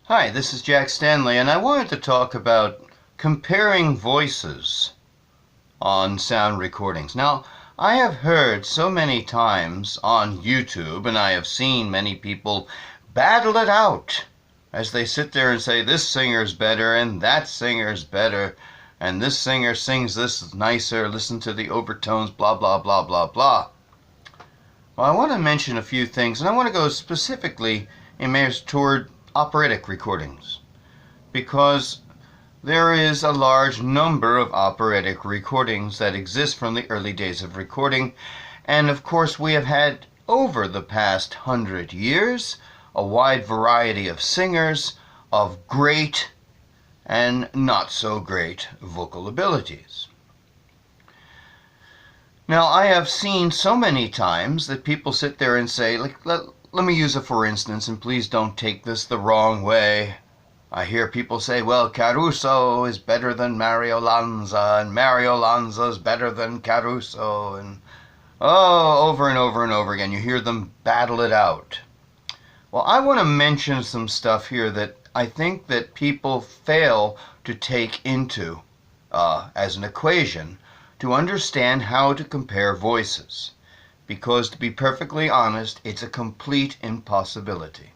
Hi, this is Jack Stanley, and I wanted to talk about comparing voices on sound recordings. Now, I have heard so many times on YouTube, and I have seen many people battle it out as they sit there and say, this singer's better, and that singer's better, and this singer sings this nicer, listen to the overtones, blah, blah, blah, blah, blah. Well, I want to mention a few things, and I want to go specifically toward operatic recordings, because there is a large number of operatic recordings that exist from the early days of recording, and of course we have had over the past 100 years a wide variety of singers of great and not so great vocal abilities. Now, I have seen so many times that people sit there and say, let me use a for instance, and please don't take this the wrong way. I hear people say, well, Caruso is better than Mario Lanza, and Mario Lanza is better than Caruso, and over and over and over again. You hear them battle it out. Well, I want to mention some stuff here that I think that people fail to take into as an equation to understand how to compare voices, because to be perfectly honest, it's a complete impossibility.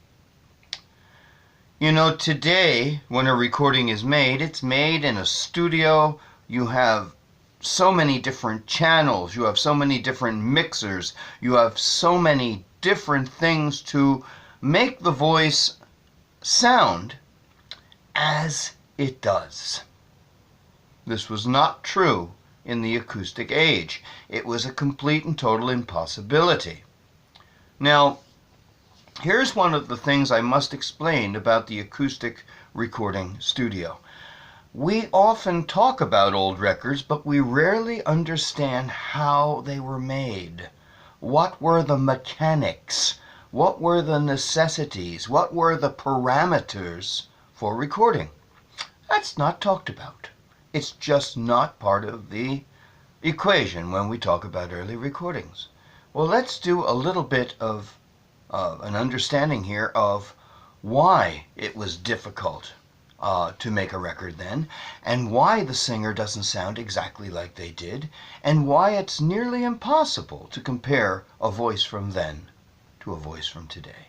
You know, today when a recording is made, it's made in a studio. You have so many different channels, you have so many different mixers, you have so many different things to make the voice sound as it does. This was not true in the acoustic age. It was a complete and total impossibility. Now, here's one of the things I must explain about the acoustic recording studio. We often talk about old records, but we rarely understand how they were made. What were the mechanics? What were the necessities? What were the parameters for recording? That's not talked about. It's just not part of the equation when we talk about early recordings. Well, let's do a little bit of an understanding here of why it was difficult to make a record then, and why the singer doesn't sound exactly like they did, and why it's nearly impossible to compare a voice from then to a voice from today.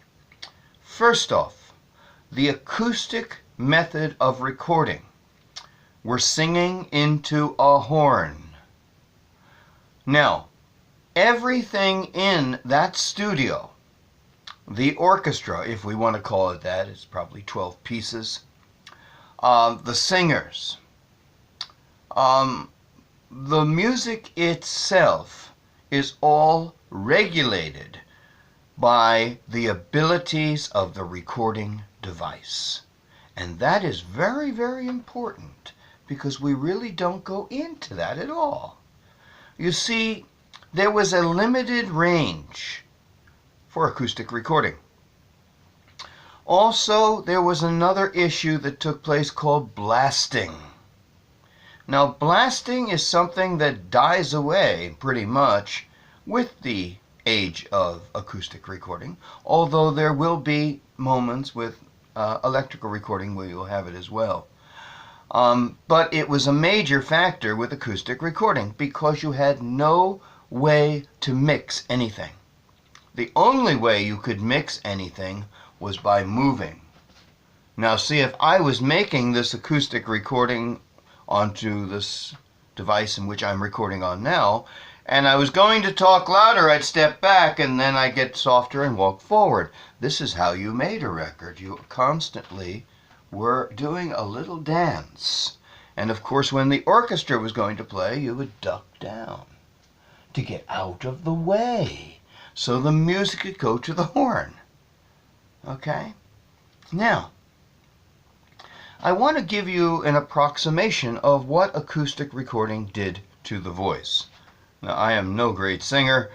First off, the acoustic method of recording. We're singing into a horn. Now, everything in that studio, the orchestra, if we want to call it that, it's probably 12 pieces, the singers, the music itself is all regulated by the abilities of the recording device. And that is very, very important, because we really don't go into that at all. You see, there was a limited range for acoustic recording. Also, there was another issue that took place called blasting. Now, blasting is something that dies away pretty much with the age of acoustic recording, although there will be moments with electrical recording where you'll have it as well. But it was a major factor with acoustic recording because you had no way to mix anything. The only way you could mix anything was by moving. Now see, if I was making this acoustic recording onto this device in which I'm recording on now, and I was going to talk louder, I'd step back and then I'd get softer and walk forward. This is how you made a record. You constantly were doing a little dance. And of course, when the orchestra was going to play, you would duck down to get out of the way so the music could go to the horn. Okay? Now, I want to give you an approximation of what acoustic recording did to the voice. Now, I am no great singer,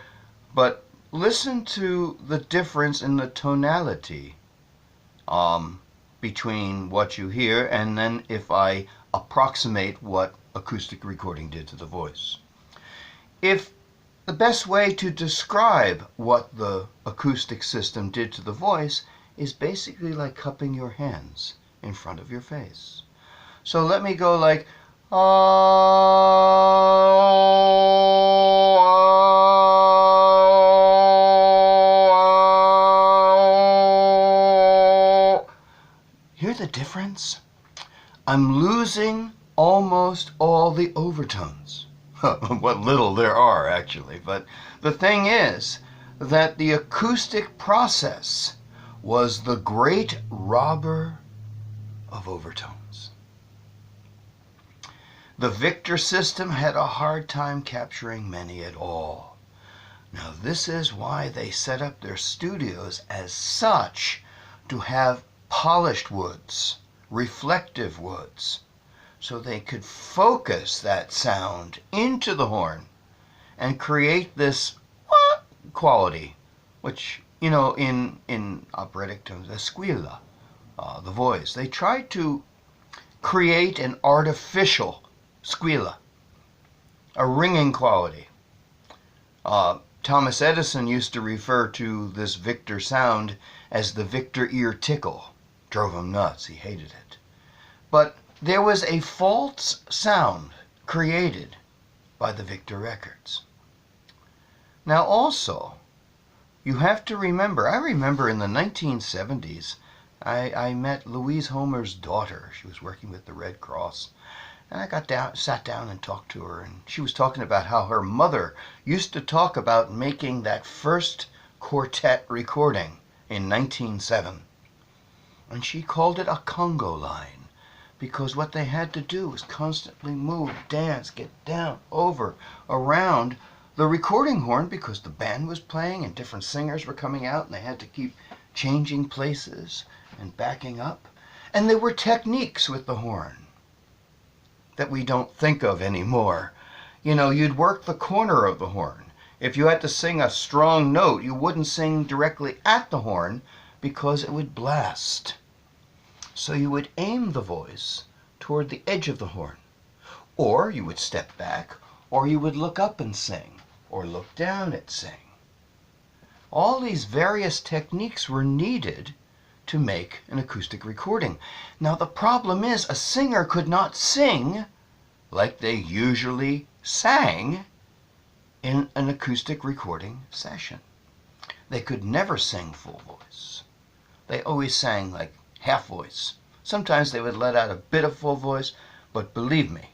but listen to the difference in the tonality between what you hear and then if I approximate what acoustic recording did to the voice. If the best way to describe what the acoustic system did to the voice is basically like cupping your hands in front of your face. So let me go like, oh. Hear the difference? I'm losing almost all the overtones. What little there are, actually. But the thing is that the acoustic process was the great robber of overtones. The Victor system had a hard time capturing many at all. Now, this is why they set up their studios as such, to have polished woods, reflective woods, so they could focus that sound into the horn and create this quality, which, in operatic terms, a squilla, the voice. They tried to create an artificial squilla, a ringing quality. Thomas Edison used to refer to this Victor sound as the Victor ear tickle. Drove him nuts. He hated it. But there was a false sound created by the Victor records. Now also, you have to remember, I remember in the 1970s, I met Louise Homer's daughter. She was working with the Red Cross. And I sat down and talked to her, and she was talking about how her mother used to talk about making that first quartet recording in 1907. And she called it a Congo line, because what they had to do was constantly move, dance, get down, over, around the recording horn, because the band was playing and different singers were coming out, and they had to keep changing places and backing up. And there were techniques with the horn that we don't think of anymore. You'd work the corner of the horn. If you had to sing a strong note, you wouldn't sing directly at the horn because it would blast. So you would aim the voice toward the edge of the horn. Or you would step back, or you would look up and sing, or look down and sing. All these various techniques were needed to make an acoustic recording. Now the problem is, a singer could not sing like they usually sang in an acoustic recording session. They could never sing full voice. They always sang like half voice. Sometimes they would let out a bit of full voice, but believe me,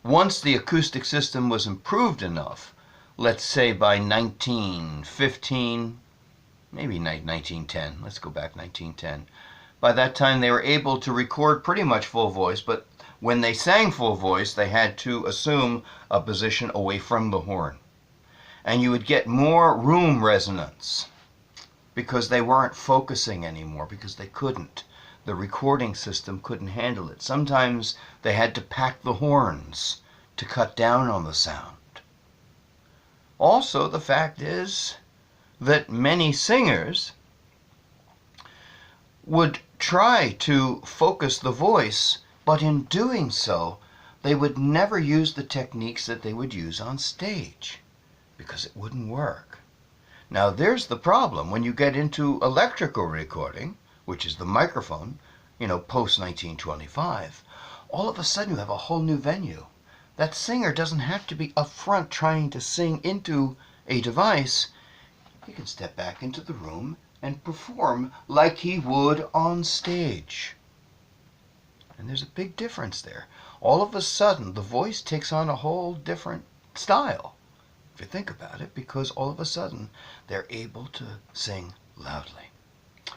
once the acoustic system was improved enough, let's say by 1915, maybe 1910, let's go back 1910. By that time they were able to record pretty much full voice, but when they sang full voice, they had to assume a position away from the horn. And you would get more room resonance because they weren't focusing anymore, because they couldn't. The recording system couldn't handle it. Sometimes they had to pack the horns to cut down on the sound. Also, the fact is that many singers would try to focus the voice, but in doing so, they would never use the techniques that they would use on stage, because it wouldn't work. Now there's the problem when you get into electrical recording, which is the microphone, post 1925. All of a sudden you have a whole new venue. That singer doesn't have to be up front trying to sing into a device. He can step back into the room and perform like he would on stage. And there's a big difference there. All of a sudden, the voice takes on a whole different style, if you think about it, because all of a sudden, they're able to sing loudly.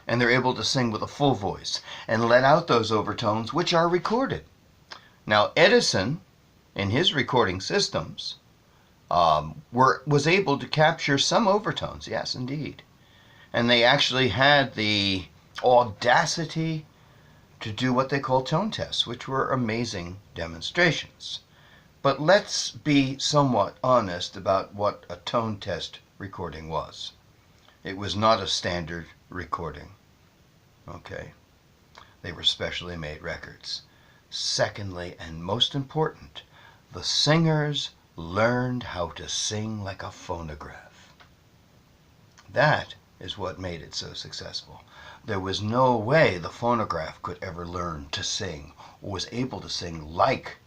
And they're able to sing with a full voice and let out those overtones, which are recorded. Now, Edison, in his recording systems, was able to capture some overtones, yes, indeed. And they actually had the audacity to do what they call tone tests, which were amazing demonstrations. But let's be somewhat honest about what a tone test recording was. It was not a standard recording. Okay? They were specially made records. Secondly, and most important, the singers learned how to sing like a phonograph. That is what made it so successful. There was no way the phonograph could ever learn to sing or was able to sing like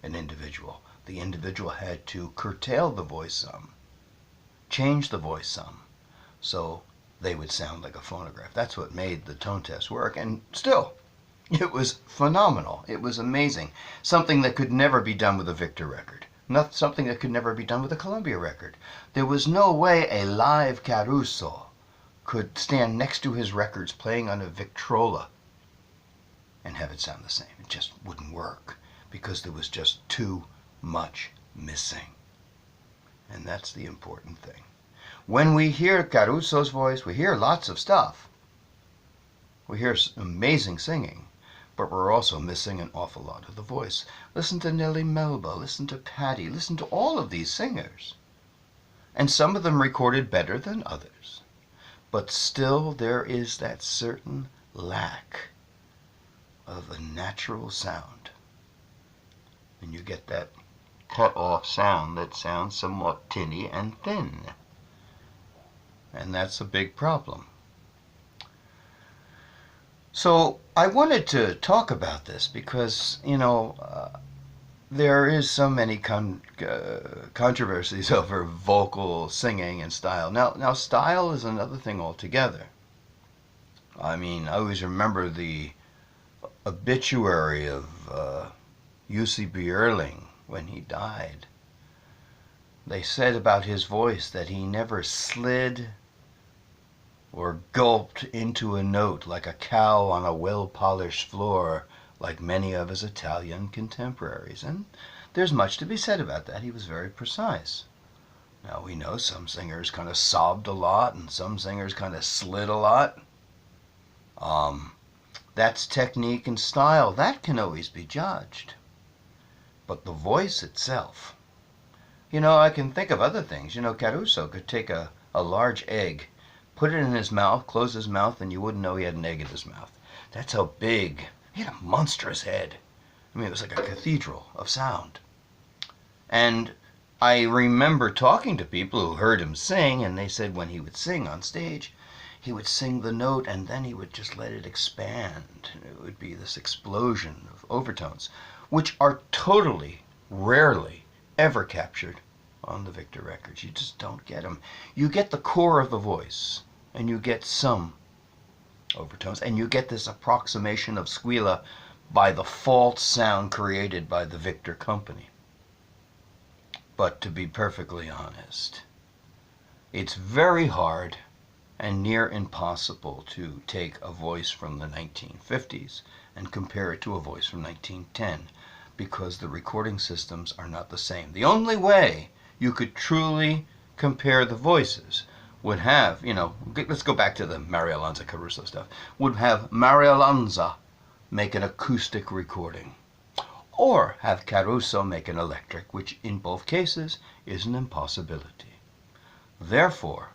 an individual. The individual had to curtail the voice some, change the voice some, so they would sound like a phonograph. That's what made the tone test work, and still, it was phenomenal. It was amazing. Something that could never be done with a Victor record. Something that could never be done with a Columbia record. There was no way a live Caruso could stand next to his records playing on a Victrola and have it sound the same. It just wouldn't work because there was just too much missing. And that's the important thing. When we hear Caruso's voice, we hear lots of stuff. We hear amazing singing, but we're also missing an awful lot of the voice. Listen to Nellie Melba, listen to Patti, listen to all of these singers. And some of them recorded better than others. But still there is that certain lack of a natural sound. And you get that cut-off sound that sounds somewhat tinny and thin. And that's a big problem. So I wanted to talk about this because, there is so many controversies over vocal singing and style. Now style is another thing altogether. I mean, I always remember the obituary of Jussi Björling when he died. They said about his voice that he never slid or gulped into a note like a cow on a well-polished floor like many of his Italian contemporaries. And there's much to be said about that. He was very precise. Now we know some singers kind of sobbed a lot and some singers kind of slid a lot. That's technique and style. That can always be judged. But the voice itself, I can think of other things. Caruso could take a large egg, put it in his mouth, close his mouth, and you wouldn't know he had an egg in his mouth. That's how big. He had a monstrous head. I mean, it was like a cathedral of sound. And I remember talking to people who heard him sing, and they said when he would sing on stage, he would sing the note and then he would just let it expand. It would be this explosion of overtones, which are totally, rarely, ever captured on the Victor records. You just don't get them. You get the core of the voice, and you get some overtones, and you get this approximation of squeala by the false sound created by the Victor company. But to be perfectly honest, it's very hard and near impossible to take a voice from the 1950s and compare it to a voice from 1910 because the recording systems are not the same. The only way you could truly compare the voices would have, let's go back to the Mario Lanza Caruso stuff, would have Mario Lanza make an acoustic recording, or have Caruso make an electric, which in both cases is an impossibility. Therefore,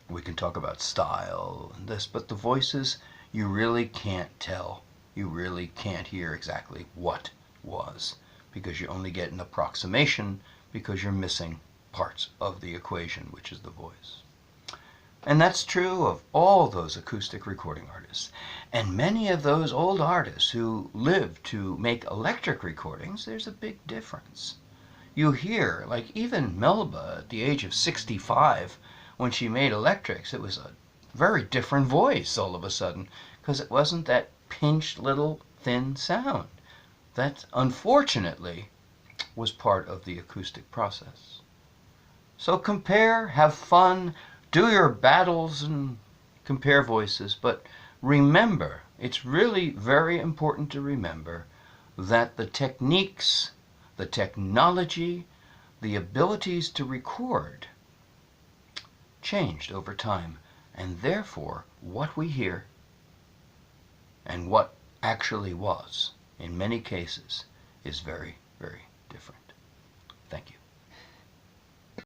we can talk about style and this, but the voices, you really can't tell. You really can't hear exactly what was, because you only get an approximation because you're missing parts of the equation, which is the voice. And that's true of all those acoustic recording artists. And many of those old artists who lived to make electric recordings, there's a big difference. You hear, like even Melba at the age of 65, when she made electrics, it was a very different voice all of a sudden, because it wasn't that pinched little thin sound. That, unfortunately, was part of the acoustic process. So compare, have fun, do your battles and compare voices, but remember, it's really very important to remember that the techniques, the technology, the abilities to record changed over time, and therefore what we hear and what actually was, in many cases, is very, very different. Thank you.